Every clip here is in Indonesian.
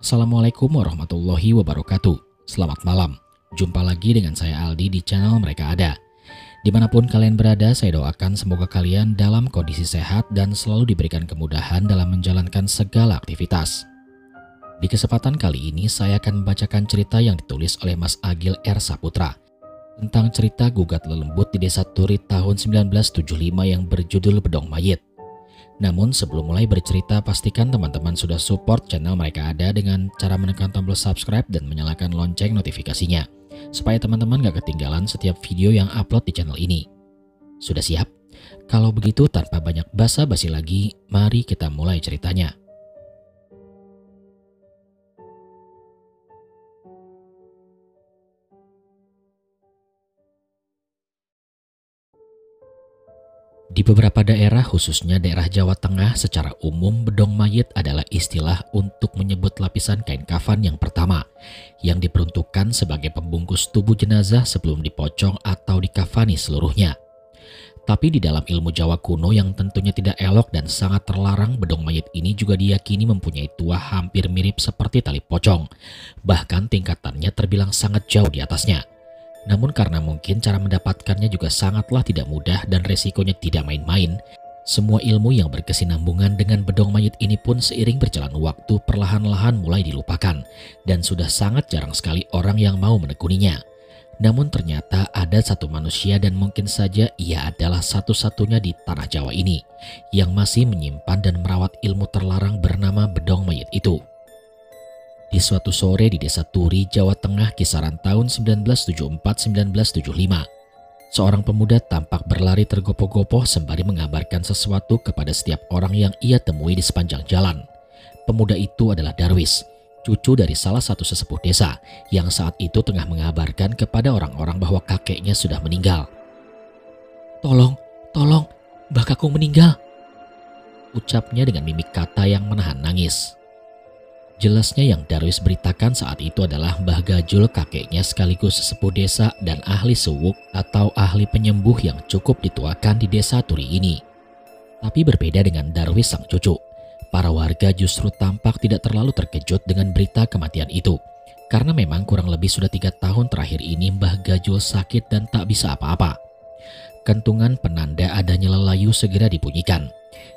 Assalamualaikum warahmatullahi wabarakatuh. Selamat malam. Jumpa lagi dengan saya Aldi di channel Mereka Ada. Dimanapun kalian berada, saya doakan semoga kalian dalam kondisi sehat dan selalu diberikan kemudahan dalam menjalankan segala aktivitas. Di kesempatan kali ini saya akan membacakan cerita yang ditulis oleh Mas Agil R. Saputra tentang cerita gugat lelembut di Desa Turi tahun 1975 yang berjudul Bedong Mayit. Namun sebelum mulai bercerita, pastikan teman-teman sudah support channel Mereka Ada dengan cara menekan tombol subscribe dan menyalakan lonceng notifikasinya, supaya teman-teman gak ketinggalan setiap video yang upload di channel ini. Sudah siap? Kalau begitu tanpa banyak basa-basi lagi, mari kita mulai ceritanya. Di beberapa daerah, khususnya daerah Jawa Tengah, secara umum bedong mayit adalah istilah untuk menyebut lapisan kain kafan yang pertama yang diperuntukkan sebagai pembungkus tubuh jenazah sebelum dipocong atau dikafani seluruhnya. Tapi di dalam ilmu Jawa kuno yang tentunya tidak elok dan sangat terlarang, bedong mayit ini juga diyakini mempunyai tuah hampir mirip seperti tali pocong. Bahkan tingkatannya terbilang sangat jauh di atasnya. Namun karena mungkin cara mendapatkannya juga sangatlah tidak mudah dan resikonya tidak main-main, semua ilmu yang berkesinambungan dengan bedong mayit ini pun seiring berjalan waktu perlahan-lahan mulai dilupakan dan sudah sangat jarang sekali orang yang mau menekuninya. Namun ternyata ada satu manusia dan mungkin saja ia adalah satu-satunya di tanah Jawa ini yang masih menyimpan dan merawat ilmu terlarang bernama bedong mayit itu. Di suatu sore di Desa Turi, Jawa Tengah kisaran tahun 1974-1975, seorang pemuda tampak berlari tergopoh-gopoh sembari mengabarkan sesuatu kepada setiap orang yang ia temui di sepanjang jalan. Pemuda itu adalah Darwis, cucu dari salah satu sesepuh desa yang saat itu tengah mengabarkan kepada orang-orang bahwa kakeknya sudah meninggal. Tolong, Mbah Kakung meninggal," ucapnya dengan mimik kata yang menahan nangis. Jelasnya yang Darwis beritakan saat itu adalah Mbah Gajul, kakeknya sekaligus sesepuh desa dan ahli suwuk atau ahli penyembuh yang cukup dituakan di Desa Turi ini. Tapi berbeda dengan Darwis sang cucu, para warga justru tampak tidak terlalu terkejut dengan berita kematian itu. Karena memang kurang lebih sudah 3 tahun terakhir ini Mbah Gajul sakit dan tak bisa apa-apa. Kentungan penanda adanya lelayu segera dibunyikan.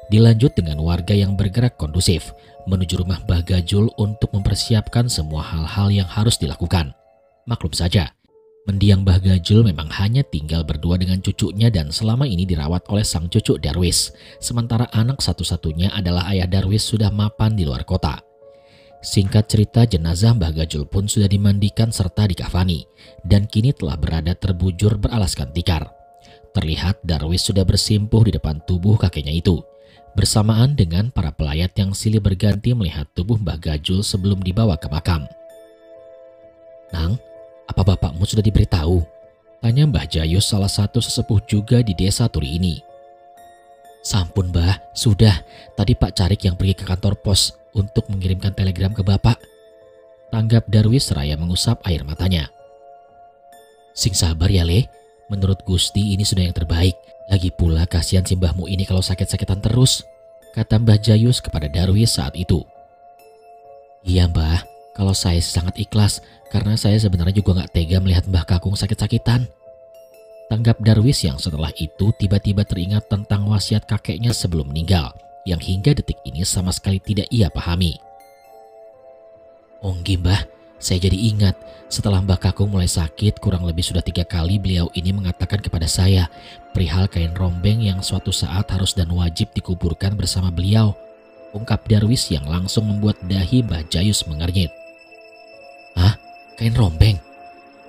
Dilanjut dengan warga yang bergerak kondusif menuju rumah Mbah Gajul untuk mempersiapkan semua hal-hal yang harus dilakukan. Maklum saja, mendiang Mbah Gajul memang hanya tinggal berdua dengan cucunya dan selama ini dirawat oleh sang cucu Darwis. Sementara anak satu-satunya adalah ayah Darwis sudah mapan di luar kota. Singkat cerita, jenazah Mbah Gajul pun sudah dimandikan serta dikafani dan kini telah berada terbujur beralaskan tikar. Terlihat Darwis sudah bersimpuh di depan tubuh kakeknya itu, bersamaan dengan para pelayat yang silih berganti melihat tubuh Mbah Gajul sebelum dibawa ke makam. "Nang, apa bapakmu sudah diberitahu?" tanya Mbah Jayus, salah satu sesepuh juga di Desa Turi ini. "Sampun Mbah, sudah. Tadi Pak Carik yang pergi ke kantor pos untuk mengirimkan telegram ke bapak," tanggap Darwis seraya mengusap air matanya. "Sing sabar ya Le, menurut Gusti ini sudah yang terbaik. Lagi pula kasihan si mbahmu ini kalau sakit-sakitan terus," kata Mbah Jayus kepada Darwis saat itu. "Iya Mbah, kalau saya sangat ikhlas karena saya sebenarnya juga gak tega melihat Mbah Kakung sakit-sakitan," tanggap Darwis yang setelah itu tiba-tiba teringat tentang wasiat kakeknya sebelum meninggal yang hingga detik ini sama sekali tidak ia pahami. "Onggi Mbah, saya jadi ingat setelah Mbah Kakung mulai sakit kurang lebih sudah 3 kali beliau ini mengatakan kepada saya perihal kain rombeng yang suatu saat harus dan wajib dikuburkan bersama beliau," ungkap Darwis yang langsung membuat dahi Mbah Jayus mengernyit. "Hah? Kain rombeng?"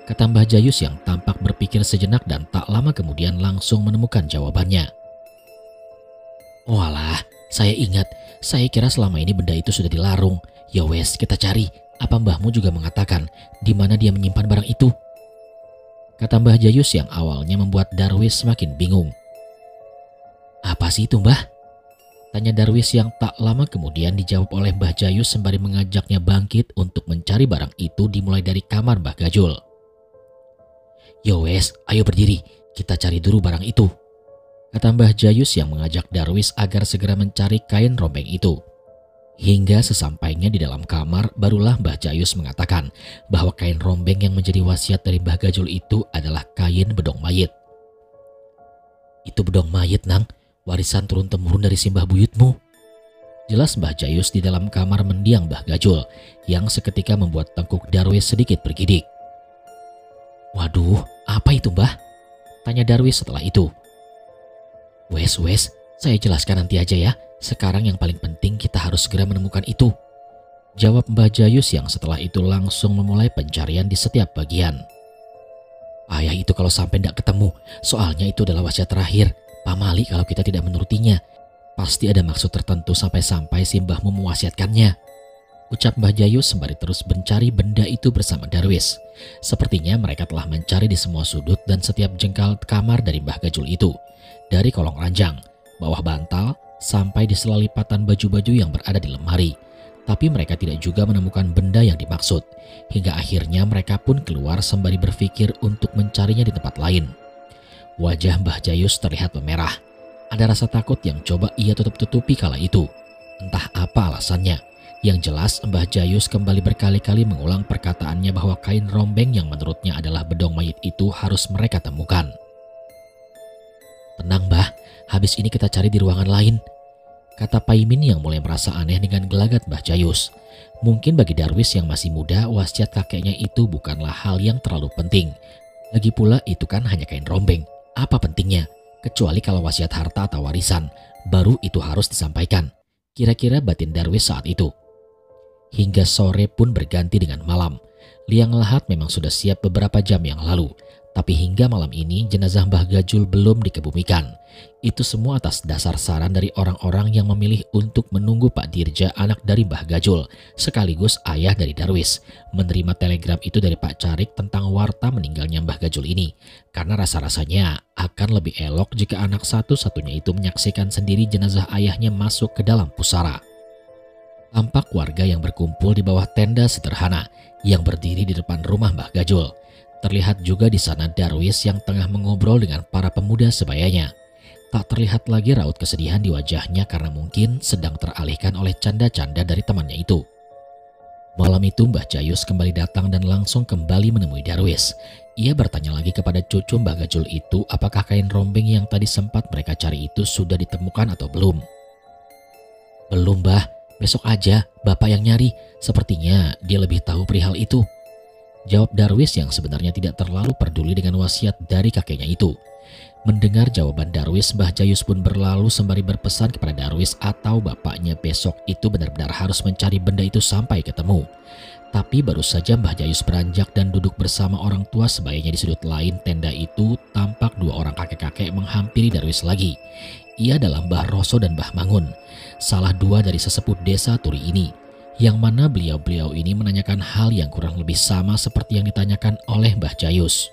kata Mbah Jayus yang tampak berpikir sejenak dan tak lama kemudian langsung menemukan jawabannya. "Oh alah, saya ingat. Saya kira selama ini benda itu sudah dilarung. Ya wes, kita cari. Apa mbahmu juga mengatakan di mana dia menyimpan barang itu?" kata Mbah Jayus yang awalnya membuat Darwis semakin bingung. "Apa sih itu Mbah?" tanya Darwis yang tak lama kemudian dijawab oleh Mbah Jayus sembari mengajaknya bangkit untuk mencari barang itu dimulai dari kamar Mbah Gajul. "Yo wes, ayo berdiri, kita cari dulu barang itu," kata Mbah Jayus yang mengajak Darwis agar segera mencari kain rombeng itu. Hingga sesampainya di dalam kamar, barulah Mbah Jayus mengatakan bahwa kain rombeng yang menjadi wasiat dari Mbah Gajul itu adalah kain bedong mayit. "Itu bedong mayit, Nang, warisan turun-temurun dari simbah buyutmu," jelas Mbah Jayus di dalam kamar mendiang Mbah Gajul, yang seketika membuat tengkuk Darwis sedikit bergidik. "Waduh, apa itu, Mbah?" tanya Darwis setelah itu. Wes, saya jelaskan nanti aja ya. Sekarang yang paling penting kita harus segera menemukan itu," jawab Mbah Jayus yang setelah itu langsung memulai pencarian di setiap bagian. "Payah itu kalau sampai tidak ketemu, soalnya itu adalah wasiat terakhir. Pamali kalau kita tidak menurutinya. Pasti ada maksud tertentu sampai-sampai si mbahmu mewasiatkannya," ucap Mbah Jayus sembari terus mencari benda itu bersama Darwis. Sepertinya mereka telah mencari di semua sudut dan setiap jengkal kamar dari Mbah Gajul itu. Dari kolong ranjang, bawah bantal, sampai di sela lipatan baju-baju yang berada di lemari. Tapi mereka tidak juga menemukan benda yang dimaksud. Hingga akhirnya mereka pun keluar sembari berpikir untuk mencarinya di tempat lain. Wajah Mbah Jayus terlihat memerah. Ada rasa takut yang coba ia tutup-tutupi kala itu. Entah apa alasannya. Yang jelas Mbah Jayus kembali berkali-kali mengulang perkataannya bahwa kain rombeng yang menurutnya adalah bedong mayit itu harus mereka temukan. "Tenang, Mbah, habis ini kita cari di ruangan lain," kata Paimin yang mulai merasa aneh dengan gelagat Mbah Jayus. Mungkin bagi Darwis yang masih muda, wasiat kakeknya itu bukanlah hal yang terlalu penting. Lagi pula itu kan hanya kain rombeng. Apa pentingnya? Kecuali kalau wasiat harta atau warisan, baru itu harus disampaikan. Kira-kira batin Darwis saat itu. Hingga sore pun berganti dengan malam. Liang Lahat memang sudah siap beberapa jam yang lalu. Tapi hingga malam ini jenazah Mbah Gajul belum dikebumikan. Itu semua atas dasar saran dari orang-orang yang memilih untuk menunggu Pak Dirja, anak dari Mbah Gajul, sekaligus ayah dari Darwis, menerima telegram itu dari Pak Carik tentang warta meninggalnya Mbah Gajul ini. Karena rasa-rasanya akan lebih elok jika anak satu-satunya itu menyaksikan sendiri jenazah ayahnya masuk ke dalam pusara. Tampak warga yang berkumpul di bawah tenda sederhana yang berdiri di depan rumah Mbah Gajul. Terlihat juga di sana Darwis yang tengah mengobrol dengan para pemuda sebayanya. Tak terlihat lagi raut kesedihan di wajahnya karena mungkin sedang teralihkan oleh canda-canda dari temannya itu. Malam itu Mbah Jayus kembali datang dan langsung kembali menemui Darwis. Ia bertanya lagi kepada cucu Mbah Gajul itu apakah kain rombeng yang tadi sempat mereka cari itu sudah ditemukan atau belum. "Belum, Mbah. Besok aja, Bapak yang nyari. Sepertinya dia lebih tahu perihal itu," jawab Darwis yang sebenarnya tidak terlalu peduli dengan wasiat dari kakeknya itu. Mendengar jawaban Darwis, Mbah Jayus pun berlalu sembari berpesan kepada Darwis atau bapaknya besok itu benar-benar harus mencari benda itu sampai ketemu. Tapi baru saja Mbah Jayus beranjak dan duduk bersama orang tua sebayanya di sudut lain tenda itu, tampak dua orang kakek-kakek menghampiri Darwis lagi. Ia adalah Mbah Roso dan Mbah Mangun, salah dua dari sesepuh desa Turi ini. Yang mana beliau-beliau ini menanyakan hal yang kurang lebih sama seperti yang ditanyakan oleh Mbah Jayus.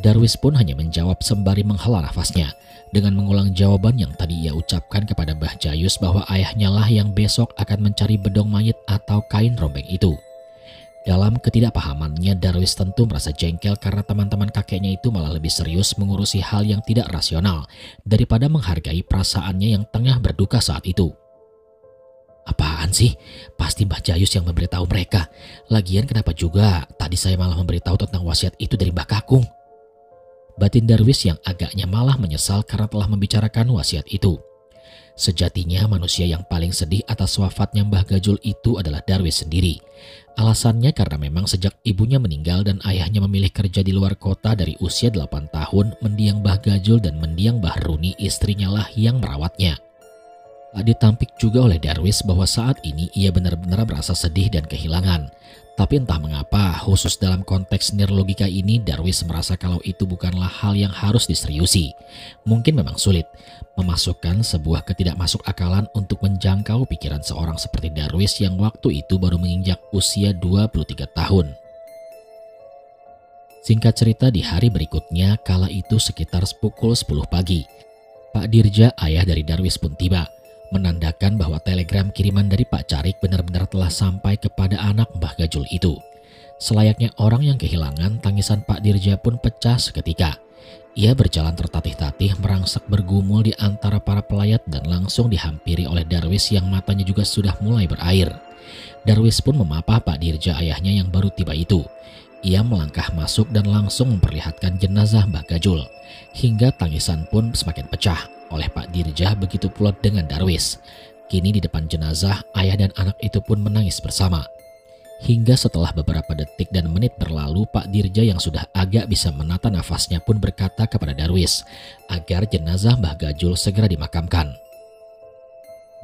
Darwis pun hanya menjawab sembari menghela nafasnya dengan mengulang jawaban yang tadi ia ucapkan kepada Mbah Jayus bahwa ayahnya lah yang besok akan mencari bedong mayit atau kain rombeng itu. Dalam ketidakpahamannya, Darwis tentu merasa jengkel karena teman-teman kakeknya itu malah lebih serius mengurusi hal yang tidak rasional daripada menghargai perasaannya yang tengah berduka saat itu. "Apaan sih? Pasti Mbah Jayus yang memberitahu mereka. Lagian kenapa juga tadi saya malah memberitahu tentang wasiat itu dari Mbah Kakung?" Batin Darwis yang agaknya malah menyesal karena telah membicarakan wasiat itu. Sejatinya manusia yang paling sedih atas wafatnya Mbah Gajul itu adalah Darwis sendiri. Alasannya karena memang sejak ibunya meninggal dan ayahnya memilih kerja di luar kota dari usia 8 tahun, mendiang Mbah Gajul dan mendiang Mbah Runi istrinya lah yang merawatnya. Tak ditampik juga oleh Darwis bahwa saat ini ia benar-benar merasa sedih dan kehilangan. Tapi entah mengapa, khusus dalam konteks nirlogika ini, Darwis merasa kalau itu bukanlah hal yang harus diseriusi. Mungkin memang sulit memasukkan sebuah ketidakmasuk akalan untuk menjangkau pikiran seorang seperti Darwis yang waktu itu baru menginjak usia 23 tahun. Singkat cerita, di hari berikutnya, kala itu sekitar pukul 10 pagi, Pak Dirja, ayah dari Darwis pun tiba, menandakan bahwa telegram kiriman dari Pak Carik benar-benar telah sampai kepada anak Mbah Gajul itu. Selayaknya orang yang kehilangan, tangisan Pak Dirja pun pecah seketika. Ia berjalan tertatih-tatih merangsek bergumul di antara para pelayat dan langsung dihampiri oleh Darwis yang matanya juga sudah mulai berair. Darwis pun memapah Pak Dirja ayahnya yang baru tiba itu. Ia melangkah masuk dan langsung memperlihatkan jenazah Mbah Gajul. Hingga tangisan pun semakin pecah oleh Pak Dirja, begitu pula dengan Darwis. Kini di depan jenazah, ayah dan anak itu pun menangis bersama. Hingga setelah beberapa detik dan menit berlalu, Pak Dirja yang sudah agak bisa menata nafasnya pun berkata kepada Darwis agar jenazah Mbah Gajul segera dimakamkan.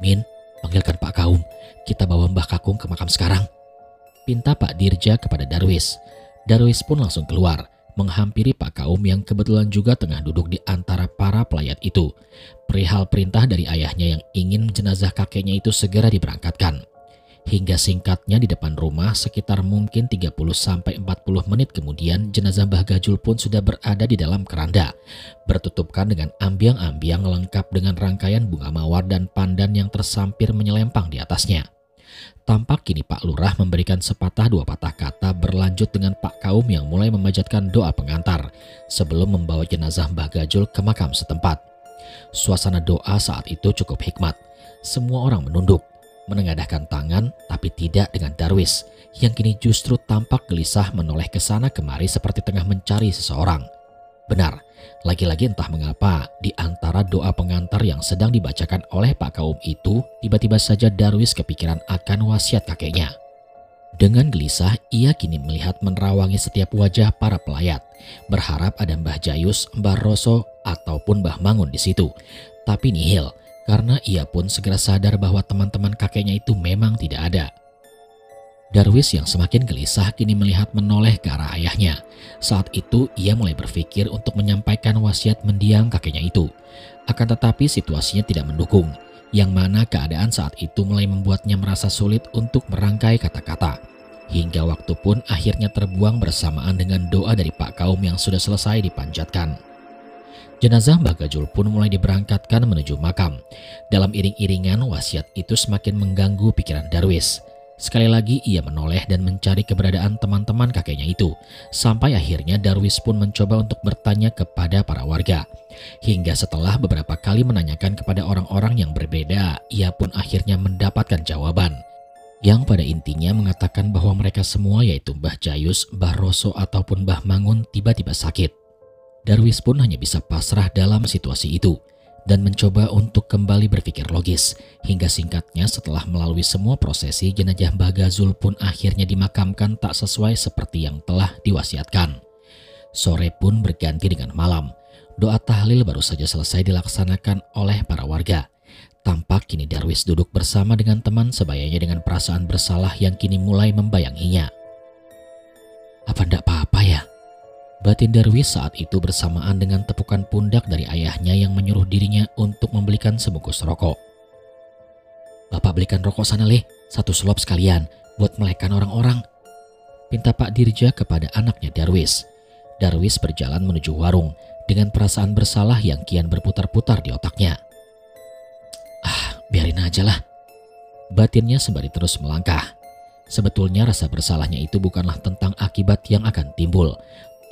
"Min, panggilkan Pak Kaum, kita bawa Mbah Kakung ke makam sekarang," pinta Pak Dirja kepada Darwis. Darwis pun langsung keluar, menghampiri Pak Kaum yang kebetulan juga tengah duduk di antara para pelayat itu. Perihal perintah dari ayahnya yang ingin jenazah kakeknya itu segera diberangkatkan. Hingga singkatnya di depan rumah sekitar mungkin 30-40 menit kemudian jenazah Mbah Gajul pun sudah berada di dalam keranda, bertutupkan dengan ambiang-ambiang lengkap dengan rangkaian bunga mawar dan pandan yang tersampir menyelempang di atasnya. Tampak kini Pak Lurah memberikan sepatah dua patah kata berlanjut dengan Pak Kaum yang mulai memanjatkan doa pengantar sebelum membawa jenazah Mbah Gajul ke makam setempat. Suasana doa saat itu cukup hikmat. Semua orang menunduk, menengadahkan tangan, tapi tidak dengan Darwis yang kini justru tampak gelisah menoleh ke sana kemari seperti tengah mencari seseorang. Benar, lagi-lagi entah mengapa di antara doa pengantar yang sedang dibacakan oleh Pak Kaum itu, tiba-tiba saja Darwis kepikiran akan wasiat kakeknya. Dengan gelisah, ia kini melihat menerawangi setiap wajah para pelayat, berharap ada Mbah Jayus, Mbah Roso, ataupun Mbah Mangun di situ. Tapi nihil, karena ia pun segera sadar bahwa teman-teman kakeknya itu memang tidak ada. Darwis yang semakin gelisah kini melihat menoleh ke arah ayahnya. Saat itu ia mulai berpikir untuk menyampaikan wasiat mendiang kakeknya itu. Akan tetapi situasinya tidak mendukung, yang mana keadaan saat itu mulai membuatnya merasa sulit untuk merangkai kata-kata. Hingga waktu pun akhirnya terbuang bersamaan dengan doa dari Pak Kaum yang sudah selesai dipanjatkan. Jenazah Mbah Gajul pun mulai diberangkatkan menuju makam. Dalam iring-iringan wasiat itu semakin mengganggu pikiran Darwis. Sekali lagi ia menoleh dan mencari keberadaan teman-teman kakeknya itu. Sampai akhirnya Darwis pun mencoba untuk bertanya kepada para warga. Hingga setelah beberapa kali menanyakan kepada orang-orang yang berbeda, ia pun akhirnya mendapatkan jawaban. Yang pada intinya mengatakan bahwa mereka semua yaitu Mbah Jayus, Mbah Roso ataupun Mbah Mangun tiba-tiba sakit. Darwis pun hanya bisa pasrah dalam situasi itu dan mencoba untuk kembali berpikir logis. Hingga singkatnya setelah melalui semua prosesi, jenazah Mbah Gajul pun akhirnya dimakamkan tak sesuai seperti yang telah diwasiatkan. Sore pun berganti dengan malam. Doa tahlil baru saja selesai dilaksanakan oleh para warga. Tampak kini Darwis duduk bersama dengan teman sebayanya dengan perasaan bersalah yang kini mulai membayanginya. Apa ndak apa-apa ya? Batin Darwis saat itu bersamaan dengan tepukan pundak dari ayahnya yang menyuruh dirinya untuk membelikan sebungkus rokok. "Bapak belikan rokok sana leh, satu selop sekalian buat melekkan orang-orang," pinta Pak Dirja kepada anaknya Darwis. Darwis berjalan menuju warung dengan perasaan bersalah yang kian berputar-putar di otaknya. Biarin aja lah, batinnya sembari terus melangkah. Sebetulnya rasa bersalahnya itu bukanlah tentang akibat yang akan timbul.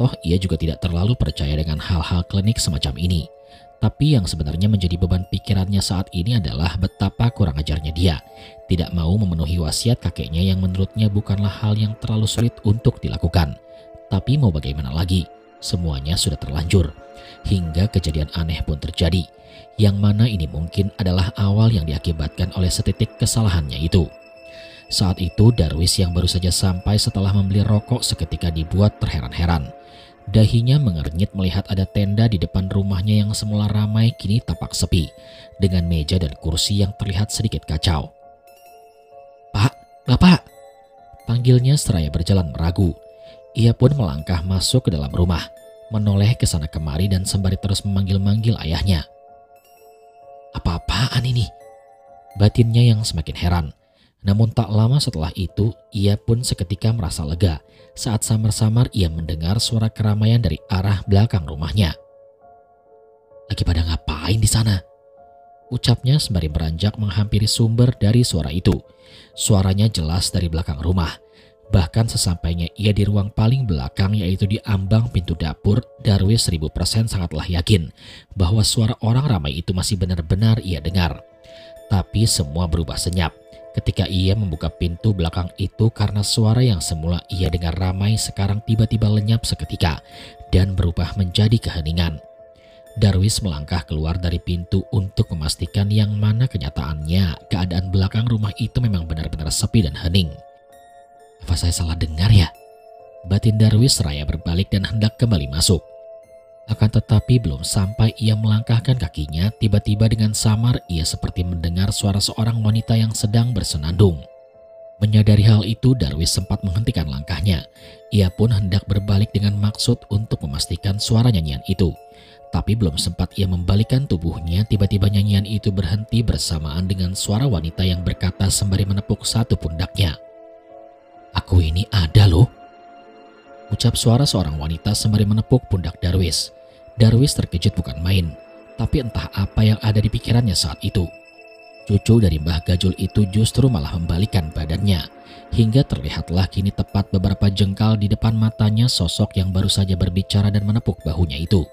Toh ia juga tidak terlalu percaya dengan hal-hal klinik semacam ini. Tapi yang sebenarnya menjadi beban pikirannya saat ini adalah betapa kurang ajarnya dia. Tidak mau memenuhi wasiat kakeknya yang menurutnya bukanlah hal yang terlalu sulit untuk dilakukan. Tapi mau bagaimana lagi? Semuanya sudah terlanjur. Hingga kejadian aneh pun terjadi. Yang mana ini mungkin adalah awal yang diakibatkan oleh setitik kesalahannya itu. Saat itu Darwis yang baru saja sampai setelah membeli rokok seketika dibuat terheran-heran. Dahinya mengernyit melihat ada tenda di depan rumahnya yang semula ramai kini tampak sepi, dengan meja dan kursi yang terlihat sedikit kacau. "Pak, Bapak!" panggilnya seraya berjalan meragu. Ia pun melangkah masuk ke dalam rumah, menoleh ke sana kemari dan sembari terus memanggil-manggil ayahnya. "Apa-apaan ini?" batinnya yang semakin heran. Namun tak lama setelah itu, ia pun seketika merasa lega saat samar-samar ia mendengar suara keramaian dari arah belakang rumahnya. "Lagi pada ngapain di sana?" ucapnya sembari beranjak menghampiri sumber dari suara itu. Suaranya jelas dari belakang rumah. Bahkan sesampainya ia di ruang paling belakang yaitu di ambang pintu dapur, Darwis 1000% sangatlah yakin bahwa suara orang ramai itu masih benar-benar ia dengar. Tapi semua berubah senyap ketika ia membuka pintu belakang itu karena suara yang semula ia dengar ramai sekarang tiba-tiba lenyap seketika dan berubah menjadi keheningan. Darwis melangkah keluar dari pintu untuk memastikan yang mana kenyataannya keadaan belakang rumah itu memang benar-benar sepi dan hening. Apa saya salah dengar ya? Batin Darwis seraya berbalik dan hendak kembali masuk. Akan tetapi belum sampai ia melangkahkan kakinya, tiba-tiba dengan samar ia seperti mendengar suara seorang wanita yang sedang bersenandung. Menyadari hal itu, Darwis sempat menghentikan langkahnya. Ia pun hendak berbalik dengan maksud untuk memastikan suara nyanyian itu. Tapi belum sempat ia membalikkan tubuhnya, tiba-tiba nyanyian itu berhenti bersamaan dengan suara wanita yang berkata sembari menepuk satu pundaknya. "Aku ini ada loh," ucap suara seorang wanita sembari menepuk pundak Darwis. Darwis terkejut bukan main, tapi entah apa yang ada di pikirannya saat itu. Cucu dari Mbah Gajul itu justru malah membalikkan badannya, hingga terlihatlah kini tepat beberapa jengkal di depan matanya sosok yang baru saja berbicara dan menepuk bahunya itu.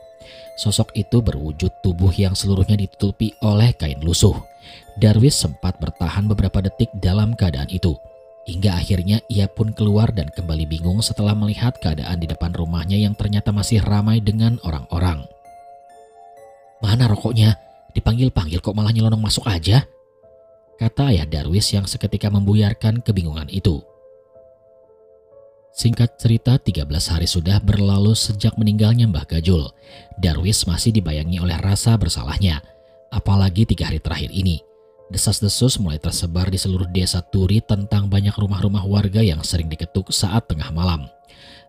Sosok itu berwujud tubuh yang seluruhnya ditutupi oleh kain lusuh. Darwis sempat bertahan beberapa detik dalam keadaan itu, hingga akhirnya ia pun keluar dan kembali bingung setelah melihat keadaan di depan rumahnya yang ternyata masih ramai dengan orang-orang. "Mana rokoknya? Dipanggil-panggil kok malah nyelonong masuk aja?" kata ayah Darwis yang seketika membuyarkan kebingungan itu. Singkat cerita, 13 hari sudah berlalu sejak meninggalnya Mbah Gajul. Darwis masih dibayangi oleh rasa bersalahnya, apalagi 3 hari terakhir ini. Desas-desus mulai tersebar di seluruh desa Turi tentang banyak rumah-rumah warga yang sering diketuk saat tengah malam.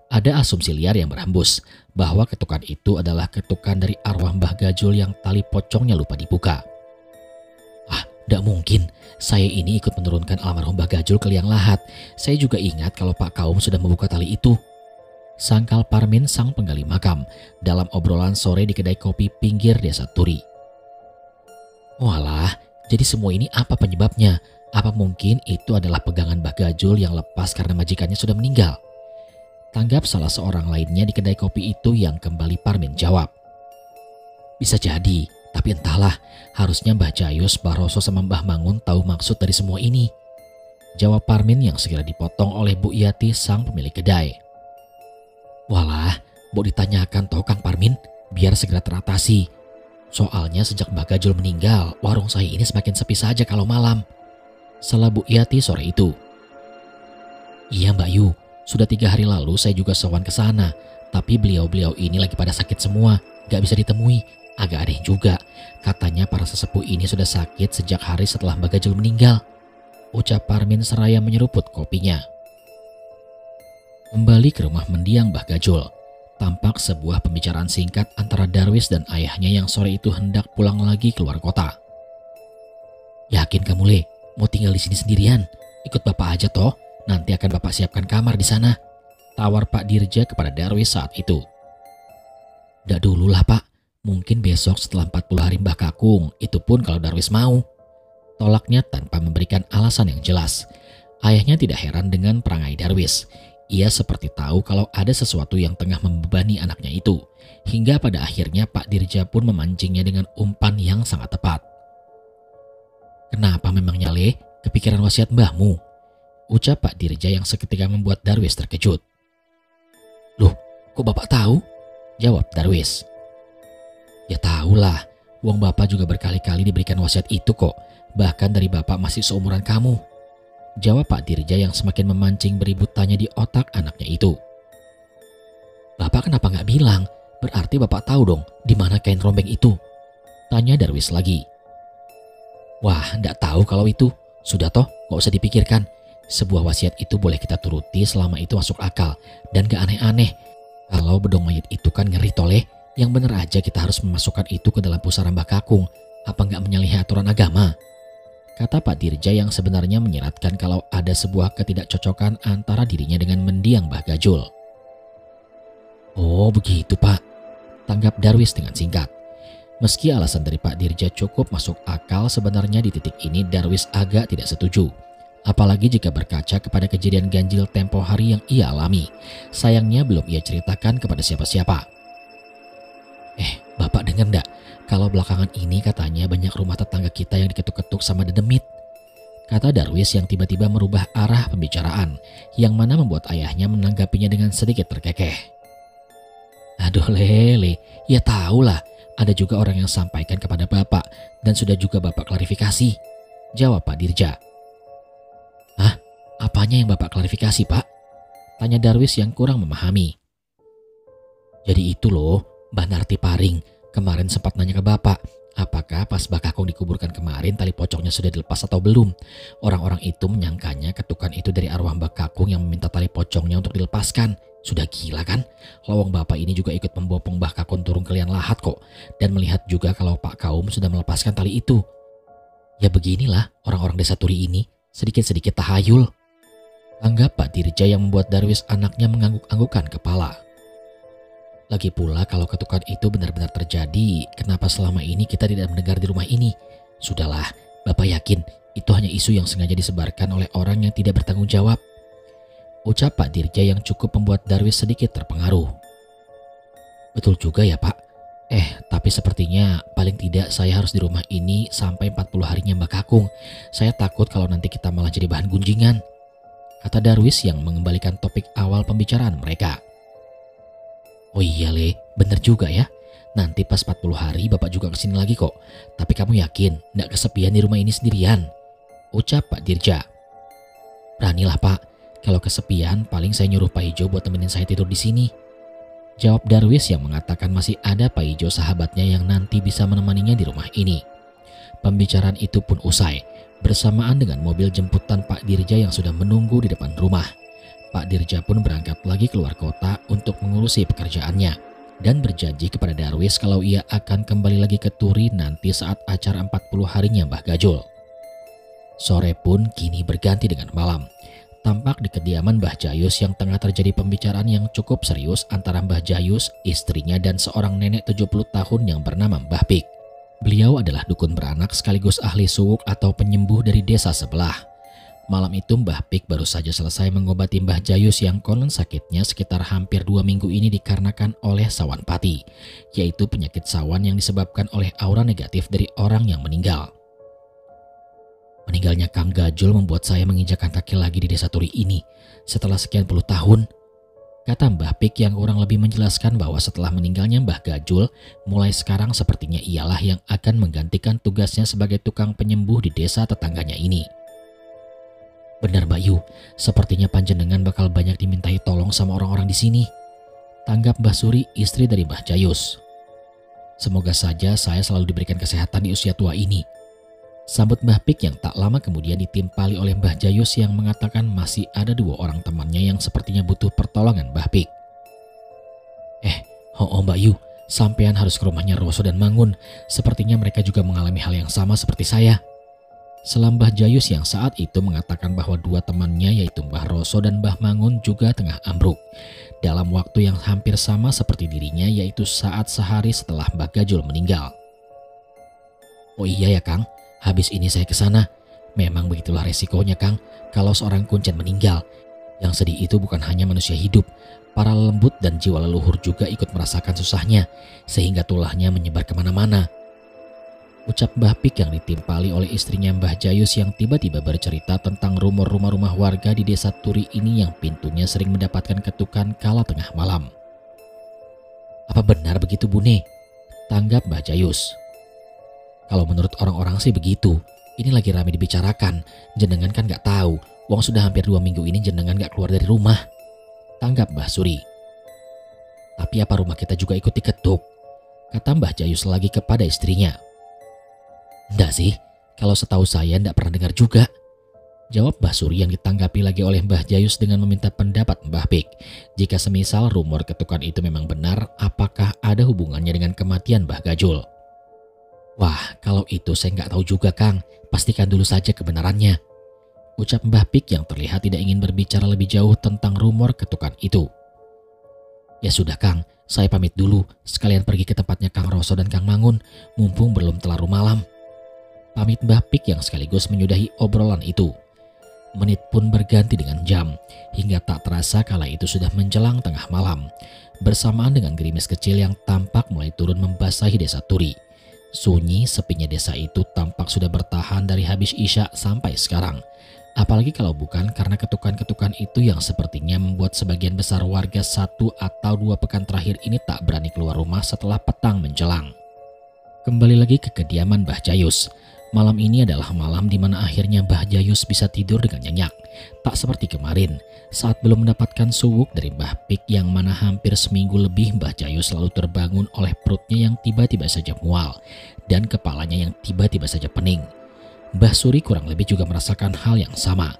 Ada asumsi liar yang berhembus bahwa ketukan itu adalah ketukan dari arwah Mbah Gajul yang tali pocongnya lupa dibuka. "Ah, tidak mungkin. Saya ini ikut menurunkan almarhum Mbah Gajul ke liang lahat. Saya juga ingat kalau Pak Kaum sudah membuka tali itu," sangkal Parmin sang penggali makam dalam obrolan sore di kedai kopi pinggir desa Turi. "Walah, jadi semua ini apa penyebabnya? Apa mungkin itu adalah pegangan Mbah Gajul yang lepas karena majikannya sudah meninggal?" tanggap salah seorang lainnya di kedai kopi itu yang kembali Parmin jawab. "Bisa jadi, tapi entahlah, harusnya Mbah Jayus, Mbah Roso sama Mbah Mangun tahu maksud dari semua ini," jawab Parmin yang segera dipotong oleh Bu Yati sang pemilik kedai. "Walah, mau ditanyakan toh Kang Parmin, biar segera teratasi. Soalnya sejak Mbah Gajul meninggal, warung saya ini semakin sepi saja kalau malam," salah Bu Yati sore itu. "Iya Mbak Yu, sudah 3 hari lalu saya juga sowan ke sana, tapi beliau-beliau ini lagi pada sakit semua, gak bisa ditemui. Agak aneh juga, katanya para sesepuh ini sudah sakit sejak hari setelah Mbah Gajul meninggal," ucap Parmin seraya menyeruput kopinya. Kembali ke rumah mendiang Mbah Gajul, tampak sebuah pembicaraan singkat antara Darwis dan ayahnya yang sore itu hendak pulang lagi keluar kota. "Yakin kamu, Le, mau tinggal di sini sendirian? Ikut bapak aja toh, nanti akan bapak siapkan kamar di sana," tawar Pak Dirja kepada Darwis saat itu. "Ndak dulu lah Pak, mungkin besok setelah 40 hari Mbah Kakung, itu pun kalau Darwis mau," tolaknya tanpa memberikan alasan yang jelas. Ayahnya tidak heran dengan perangai Darwis. Ia seperti tahu kalau ada sesuatu yang tengah membebani anaknya itu, hingga pada akhirnya Pak Dirja pun memancingnya dengan umpan yang sangat tepat. "Kenapa memangnya Le, kepikiran wasiat mbahmu?" ucap Pak Dirja yang seketika membuat Darwis terkejut. "Loh, kok bapak tahu?" jawab Darwis. "Ya tahulah, uang bapak juga berkali-kali diberikan wasiat itu kok, bahkan dari bapak masih seumuran kamu," jawab Pak Dirja yang semakin memancing beributannya di otak anaknya itu. "Bapak kenapa nggak bilang? Berarti bapak tahu dong di mana kain rombeng itu?" tanya Darwis lagi. "Wah, nggak tahu kalau itu. Sudah toh, nggak usah dipikirkan. Sebuah wasiat itu boleh kita turuti selama itu masuk akal dan gak aneh-aneh. Kalau bedong mayit itu kan ngeri toleh, yang bener aja kita harus memasukkan itu ke dalam pusara Mbah Kakung. Apa gak menyalahi aturan agama?" kata Pak Dirja yang sebenarnya menyiratkan kalau ada sebuah ketidakcocokan antara dirinya dengan mendiang Mbah Gajul. "Oh begitu Pak," tanggap Darwis dengan singkat. Meski alasan dari Pak Dirja cukup masuk akal, sebenarnya di titik ini Darwis agak tidak setuju. Apalagi jika berkaca kepada kejadian ganjil tempo hari yang ia alami. Sayangnya belum ia ceritakan kepada siapa-siapa. Bapak dengar nggak? Kalau belakangan ini katanya banyak rumah tetangga kita yang diketuk-ketuk sama dedemit, kata Darwis yang tiba-tiba merubah arah pembicaraan, yang mana membuat ayahnya menanggapinya dengan sedikit terkekeh. Aduh Lele, ya tahulah, ada juga orang yang sampaikan kepada Bapak dan sudah juga Bapak klarifikasi, jawab Pak Dirja. Hah? Apanya yang Bapak klarifikasi, Pak? Tanya Darwis yang kurang memahami. Jadi itu loh, Mbah Narti Paring kemarin sempat nanya ke Bapak, apakah pas Mbah Kakung dikuburkan kemarin tali pocongnya sudah dilepas atau belum? Orang-orang itu menyangkanya ketukan itu dari arwah Mbah Kakung yang meminta tali pocongnya untuk dilepaskan. Sudah gila kan? Lawang Bapak ini juga ikut membopong Mbah Kakung turun ke liang lahat kok. Dan melihat juga kalau Pak Kaum sudah melepaskan tali itu. Ya beginilah orang-orang desa Turi ini, sedikit-sedikit tahayul. Tanggap Pak Dirja yang membuat Darwis anaknya mengangguk-anggukan kepala. Lagi pula kalau ketukan itu benar-benar terjadi, kenapa selama ini kita tidak mendengar di rumah ini? Sudahlah, Bapak yakin itu hanya isu yang sengaja disebarkan oleh orang yang tidak bertanggung jawab. Ucap Pak Dirja yang cukup membuat Darwis sedikit terpengaruh. Betul juga ya Pak. Tapi sepertinya paling tidak saya harus di rumah ini sampai 40 harinya Mbak Kakung. Saya takut kalau nanti kita malah jadi bahan gunjingan, kata Darwis yang mengembalikan topik awal pembicaraan mereka. Oh iya Le, bener juga ya. Nanti pas 40 hari Bapak juga kesini lagi kok. Tapi kamu yakin gak kesepian di rumah ini sendirian? Ucap Pak Dirja. Beranilah Pak, kalau kesepian paling saya nyuruh Pak Ijo buat temenin saya tidur di sini. Jawab Darwis yang mengatakan masih ada Pak Ijo sahabatnya yang nanti bisa menemaninya di rumah ini. Pembicaraan itu pun usai, bersamaan dengan mobil jemputan Pak Dirja yang sudah menunggu di depan rumah. Pak Dirja pun berangkat lagi keluar kota untuk mengurusi pekerjaannya dan berjanji kepada Darwis kalau ia akan kembali lagi ke Turi nanti saat acara 40 harinya Mbah Gajul. Sore pun kini berganti dengan malam. Tampak di kediaman Mbah Jayus yang tengah terjadi pembicaraan yang cukup serius antara Mbah Jayus, istrinya dan seorang nenek 70 tahun yang bernama Mbah Pik. Beliau adalah dukun beranak sekaligus ahli suwuk atau penyembuh dari desa sebelah. Malam itu Mbah Pik baru saja selesai mengobati Mbah Jayus yang konon sakitnya sekitar hampir 2 minggu ini dikarenakan oleh sawan pati, yaitu penyakit sawan yang disebabkan oleh aura negatif dari orang yang meninggal. Meninggalnya Kang Gajul membuat saya menginjakan kaki lagi di desa Turi ini setelah sekian puluh tahun, kata Mbah Pik yang kurang lebih menjelaskan bahwa setelah meninggalnya Mbah Gajul, mulai sekarang sepertinya ialah yang akan menggantikan tugasnya sebagai tukang penyembuh di desa tetangganya ini. Benar Mbak Yu, sepertinya panjenengan bakal banyak dimintai tolong sama orang-orang di sini, tanggap Mbah Suri, istri dari Mbah Jayus. Semoga saja saya selalu diberikan kesehatan di usia tua ini, sambut Mbah Pik yang tak lama kemudian ditimpali oleh Mbah Jayus yang mengatakan masih ada 2 orang temannya yang sepertinya butuh pertolongan Mbah Pik. Mbak Yu, sampean harus ke rumahnya Roso dan Mangun, sepertinya mereka juga mengalami hal yang sama seperti saya. Selam Mbah Jayus yang saat itu mengatakan bahwa 2 temannya yaitu Mbah Roso dan Mbah Mangun juga tengah ambruk dalam waktu yang hampir sama seperti dirinya, yaitu saat sehari setelah Mbah Gajul meninggal. Oh iya ya Kang, habis ini saya ke sana. Memang begitulah resikonya Kang, kalau seorang kuncen meninggal. Yang sedih itu bukan hanya manusia hidup, para lembut dan jiwa leluhur juga ikut merasakan susahnya, sehingga tulahnya menyebar kemana-mana. Ucap Mbah Pik yang ditimpali oleh istrinya Mbah Jayus yang tiba-tiba bercerita tentang rumor-rumah warga di desa Turi ini yang pintunya sering mendapatkan ketukan kala tengah malam. Apa benar begitu Bune? Tanggap Mbah Jayus. Kalau menurut orang-orang sih begitu. Ini lagi ramai dibicarakan. Jenengan kan gak tahu, wong sudah hampir 2 minggu ini jenengan gak keluar dari rumah. Tanggap Mbah Suri. Tapi apa rumah kita juga ikut diketuk? Kata Mbah Jayus lagi kepada istrinya. Enggak sih, kalau setahu saya enggak pernah dengar juga. Jawab Mbah Suri yang ditanggapi lagi oleh Mbah Jayus dengan meminta pendapat Mbah Pik. Jika semisal rumor ketukan itu memang benar, apakah ada hubungannya dengan kematian Mbah Gajul? Wah, kalau itu saya nggak tahu juga Kang, pastikan dulu saja kebenarannya. Ucap Mbah Pik yang terlihat tidak ingin berbicara lebih jauh tentang rumor ketukan itu. Ya sudah Kang, saya pamit dulu, sekalian pergi ke tempatnya Kang Roso dan Kang Mangun, mumpung belum terlalu malam. Pamit Mbah Pik yang sekaligus menyudahi obrolan itu. Menit pun berganti dengan jam, hingga tak terasa kala itu sudah menjelang tengah malam, bersamaan dengan gerimis kecil yang tampak mulai turun membasahi desa Turi. Sunyi sepinya desa itu tampak sudah bertahan dari habis Isya sampai sekarang. Apalagi kalau bukan karena ketukan-ketukan itu yang sepertinya membuat sebagian besar warga 1 atau 2 pekan terakhir ini tak berani keluar rumah setelah petang menjelang. Kembali lagi ke kediaman Mbah Jayus. Malam ini adalah malam di mana akhirnya Mbah Jayus bisa tidur dengan nyenyak. Tak seperti kemarin, saat belum mendapatkan suwuk dari Mbah Pik yang mana hampir seminggu lebih Mbah Jayus selalu terbangun oleh perutnya yang tiba-tiba saja mual dan kepalanya yang tiba-tiba saja pening. Mbah Suri kurang lebih juga merasakan hal yang sama.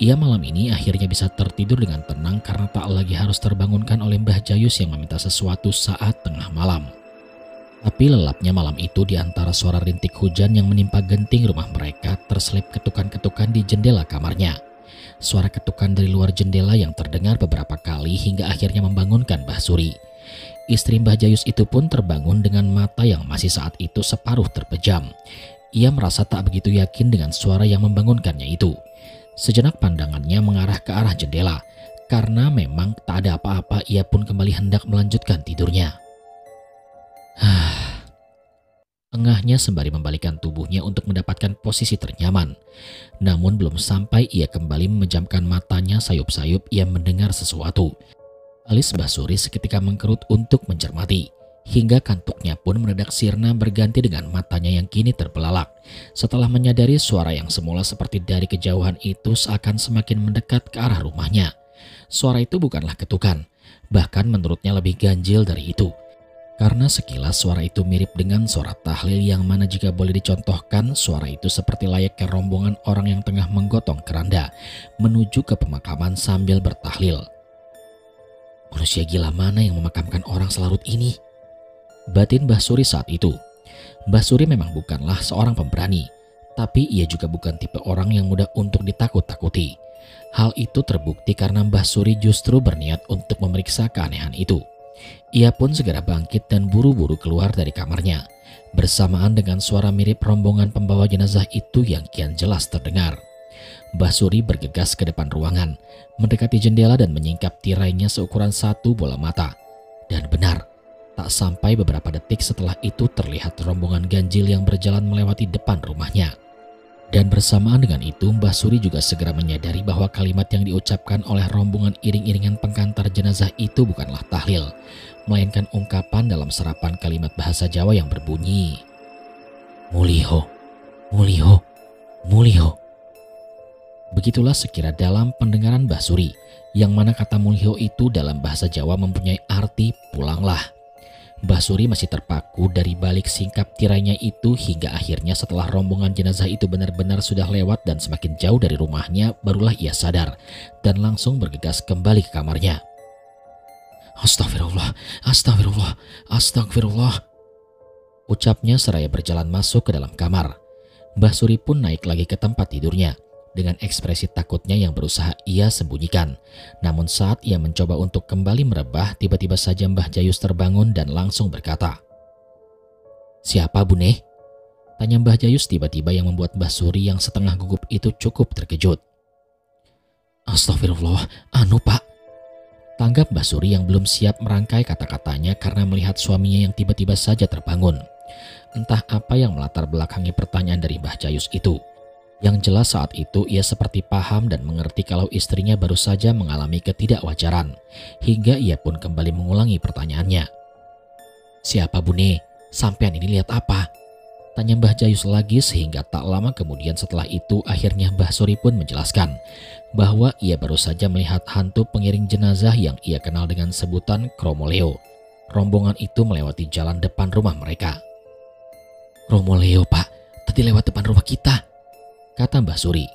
Ia malam ini akhirnya bisa tertidur dengan tenang karena tak lagi harus terbangunkan oleh Mbah Jayus yang meminta sesuatu saat tengah malam. Tapi lelapnya malam itu di antara suara rintik hujan yang menimpa genting rumah mereka terselip ketukan-ketukan di jendela kamarnya. Suara ketukan dari luar jendela yang terdengar beberapa kali hingga akhirnya membangunkan Mbah Suri. Istri Mbah Jayus itu pun terbangun dengan mata yang masih saat itu separuh terpejam. Ia merasa tak begitu yakin dengan suara yang membangunkannya itu. Sejenak pandangannya mengarah ke arah jendela. Karena memang tak ada apa-apa, ia pun kembali hendak melanjutkan tidurnya. Engahnya sembari membalikkan tubuhnya untuk mendapatkan posisi ternyaman. Namun belum sampai ia kembali memejamkan matanya sayup-sayup, ia mendengar sesuatu. Alis Mbah Suri seketika mengkerut untuk mencermati. Hingga kantuknya pun mendadak sirna berganti dengan matanya yang kini terbelalak. Setelah menyadari suara yang semula seperti dari kejauhan itu seakan semakin mendekat ke arah rumahnya. Suara itu bukanlah ketukan, bahkan menurutnya lebih ganjil dari itu. Karena sekilas suara itu mirip dengan suara tahlil yang mana jika boleh dicontohkan, suara itu seperti layaknya rombongan orang yang tengah menggotong keranda menuju ke pemakaman sambil bertahlil. Manusia gila mana yang memakamkan orang selarut ini? Batin Mbah Suri saat itu. Mbah Suri memang bukanlah seorang pemberani, tapi ia juga bukan tipe orang yang mudah untuk ditakut-takuti. Hal itu terbukti karena Mbah Suri justru berniat untuk memeriksa keanehan itu. Ia pun segera bangkit dan buru-buru keluar dari kamarnya, bersamaan dengan suara mirip rombongan pembawa jenazah itu yang kian jelas terdengar. Mbah Suri bergegas ke depan ruangan, mendekati jendela dan menyingkap tirainya seukuran 1 bola mata. Dan benar, tak sampai beberapa detik setelah itu terlihat rombongan ganjil yang berjalan melewati depan rumahnya. Dan bersamaan dengan itu, Mbah Suri juga segera menyadari bahwa kalimat yang diucapkan oleh rombongan iring-iringan pengkantar jenazah itu bukanlah tahlil, melainkan ungkapan dalam serapan kalimat bahasa Jawa yang berbunyi, Muliho, Muliho, Muliho. Begitulah sekira dalam pendengaran Mbah Suri, yang mana kata Muliho itu dalam bahasa Jawa mempunyai arti pulanglah. Mbah Suri masih terpaku dari balik singkap tirainya itu hingga akhirnya setelah rombongan jenazah itu benar-benar sudah lewat dan semakin jauh dari rumahnya, barulah ia sadar dan langsung bergegas kembali ke kamarnya. Astagfirullah, astagfirullah, astagfirullah, ucapnya seraya berjalan masuk ke dalam kamar. Mbah Suri pun naik lagi ke tempat tidurnya dengan ekspresi takutnya yang berusaha ia sembunyikan. Namun saat ia mencoba untuk kembali merebah, tiba-tiba saja Mbah Jayus terbangun dan langsung berkata, "Siapa Bune?" Tanya Mbah Jayus tiba-tiba yang membuat Mbah Suri yang setengah gugup itu cukup terkejut. Astagfirullah, anu Pak. Tanggap Mbah Suri yang belum siap merangkai kata-katanya karena melihat suaminya yang tiba-tiba saja terbangun. Entah apa yang melatar belakangi pertanyaan dari Mbah Jayus itu. Yang jelas saat itu ia seperti paham dan mengerti kalau istrinya baru saja mengalami ketidakwajaran. Hingga ia pun kembali mengulangi pertanyaannya. "Siapa Bune? Sampean ini lihat apa?" Tanya Mbah Jayus lagi sehingga tak lama kemudian setelah itu akhirnya Mbah Suri pun menjelaskan bahwa ia baru saja melihat hantu pengiring jenazah yang ia kenal dengan sebutan Kromoleo. Rombongan itu melewati jalan depan rumah mereka. "Kromoleo Pak, tadi lewat depan rumah kita," kata Mbah Suri.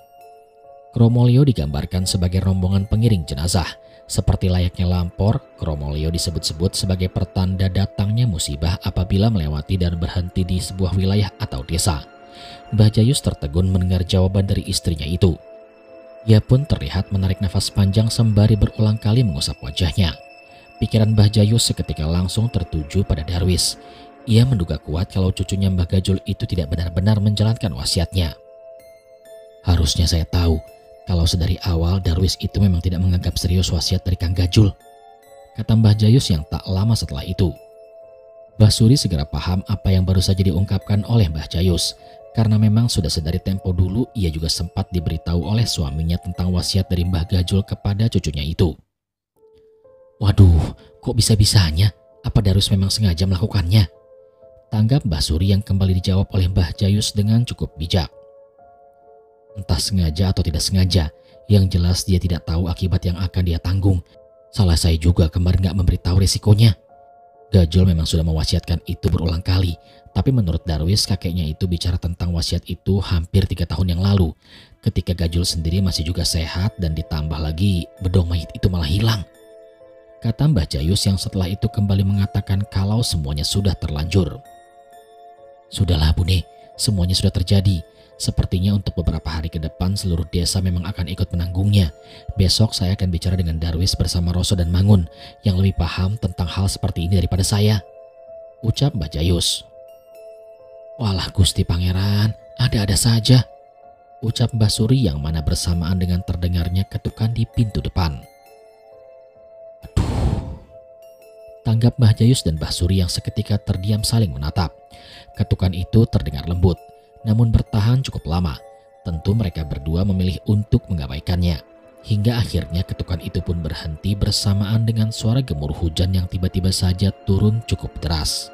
Kromoleo digambarkan sebagai rombongan pengiring jenazah. Seperti layaknya lampor, Kromoleo disebut-sebut sebagai pertanda datangnya musibah apabila melewati dan berhenti di sebuah wilayah atau desa. Mbah Jayus tertegun mendengar jawaban dari istrinya itu. Ia pun terlihat menarik nafas panjang sembari berulang kali mengusap wajahnya. Pikiran Mbah Jayus seketika langsung tertuju pada Darwis. Ia menduga kuat kalau cucunya Mbah Gajul itu tidak benar-benar menjalankan wasiatnya. "Harusnya saya tahu, Kalau sedari awal Darwis itu memang tidak menganggap serius wasiat dari Kang Gajul, kata Mbah Jayus yang tak lama setelah itu. Mbah Suri segera paham apa yang baru saja diungkapkan oleh Mbah Jayus, karena memang sudah sedari tempo dulu ia juga sempat diberitahu oleh suaminya tentang wasiat dari Mbah Gajul kepada cucunya itu. Waduh, kok bisa-bisanya? Apa Darwis memang sengaja melakukannya? Tanggap Mbah Suri yang kembali dijawab oleh Mbah Jayus dengan cukup bijak. Entah sengaja atau tidak sengaja, yang jelas dia tidak tahu akibat yang akan dia tanggung. Salah saya juga kemarin gak memberitahu risikonya. Gajul memang sudah mewasiatkan itu berulang kali, tapi menurut Darwis kakeknya itu bicara tentang wasiat itu hampir 3 tahun yang lalu, ketika Gajul sendiri masih juga sehat dan ditambah lagi bedong mayit itu malah hilang. Kata Mbah Jayus yang setelah itu kembali mengatakan kalau semuanya sudah terlanjur. Sudahlah Bune, semuanya sudah terjadi. Sepertinya untuk beberapa hari ke depan seluruh desa memang akan ikut menanggungnya. Besok saya akan bicara dengan Darwis bersama Roso dan Mangun yang lebih paham tentang hal seperti ini daripada saya, ucap Mbah Jayus. Walah Gusti Pangeran, ada-ada saja, ucap Mbah Suri yang mana bersamaan dengan terdengarnya ketukan di pintu depan. Aduh, tanggap Mbah Jayus dan Mbah Suri yang seketika terdiam saling menatap. Ketukan itu terdengar lembut, namun bertahan cukup lama. Tentu mereka berdua memilih untuk mengabaikannya. Hingga akhirnya ketukan itu pun berhenti bersamaan dengan suara gemuruh hujan yang tiba-tiba saja turun cukup deras.